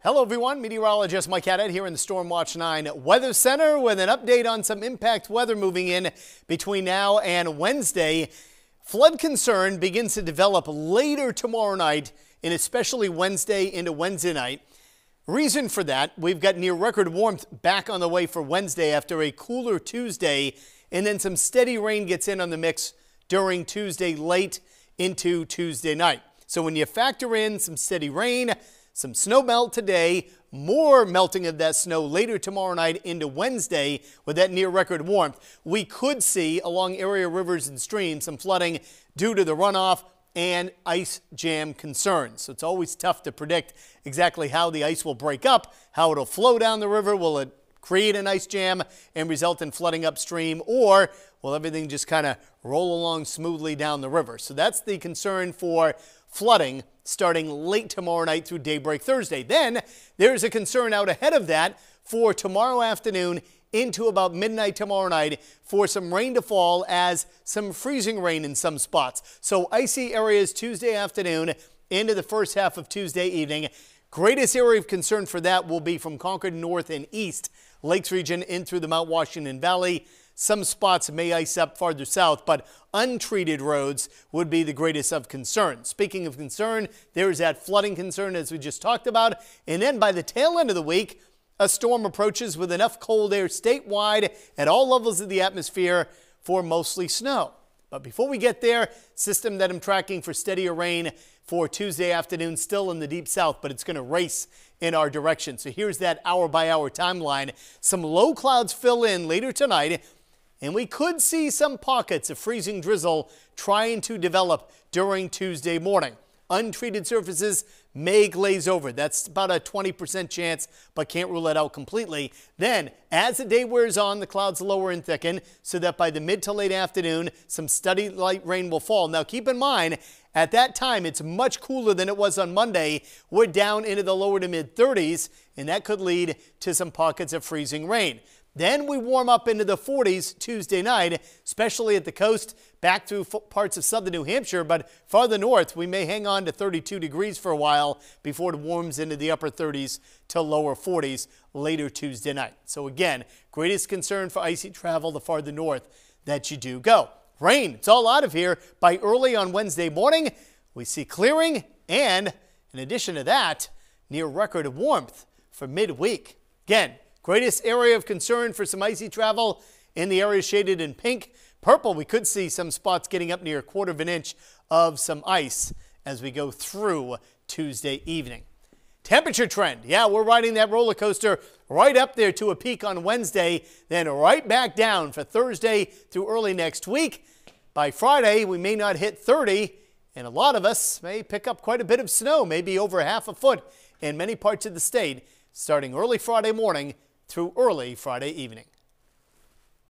Hello everyone, meteorologist Mike Haddad here in the Storm Watch 9 Weather Center with an update on some impact weather moving in between now and Wednesday. Flood concern begins to develop later tomorrow night and especially Wednesday into Wednesday night. Reason for that, we've got near record warmth back on the way for Wednesday after a cooler Tuesday, and then some steady rain gets in on the mix during Tuesday late into Tuesday night. So when you factor in some steady rain, some snow melt today, more melting of that snow later tomorrow night into Wednesday with that near record warmth, we could see along area rivers and streams some flooding due to the runoff and ice jam concerns. So it's always tough to predict exactly how the ice will break up, how it'll flow down the river. Will it create an ice jam and result in flooding upstream, or will everything just kind of roll along smoothly down the river? So that's the concern for flooding starting late tomorrow night through daybreak Thursday. Then there's a concern out ahead of that for tomorrow afternoon into about midnight tomorrow night for some rain to fall, as some freezing rain in some spots. So icy areas Tuesday afternoon into the first half of Tuesday evening. Greatest area of concern for that will be from Concord north and east, Lakes region in through the Mount Washington Valley. Some spots may ice up farther south, but untreated roads would be the greatest of concern. Speaking of concern, there's that flooding concern as we just talked about. And then by the tail end of the week, a storm approaches with enough cold air statewide at all levels of the atmosphere for mostly snow. But before we get there, system that I'm tracking for steadier rain for Tuesday afternoon, still in the deep south, but it's going to race in our direction. So here's that hour-by-hour timeline. Some low clouds fill in later tonight, and we could see some pockets of freezing drizzle trying to develop during Tuesday morning. Untreated surfaces may glaze over. That's about a 20% chance, but can't rule it out completely. Then, as the day wears on, the clouds lower and thicken so that by the mid to late afternoon, some steady light rain will fall. Now, keep in mind, at that time, it's much cooler than it was on Monday. We're down into the lower to mid 30s, and that could lead to some pockets of freezing rain. Then we warm up into the 40s Tuesday night, especially at the coast, back through parts of southern New Hampshire, but farther north, we may hang on to 32 degrees for a while before it warms into the upper 30s to lower 40s later Tuesday night. So again, greatest concern for icy travel the farther north that you do go. Rain, it's all out of here by early on Wednesday morning. We see clearing, and in addition to that, near record warmth for midweek. Again, greatest area of concern for some icy travel in the area shaded in pink. Purple, we could see some spots getting up near 1/4 of an inch of some ice as we go through Tuesday evening. Temperature trend. Yeah, we're riding that roller coaster right up there to a peak on Wednesday, then right back down for Thursday through early next week. By Friday, we may not hit 30, and a lot of us may pick up quite a bit of snow, maybe over half a foot in many parts of the state, starting early Friday morning through early Friday evening.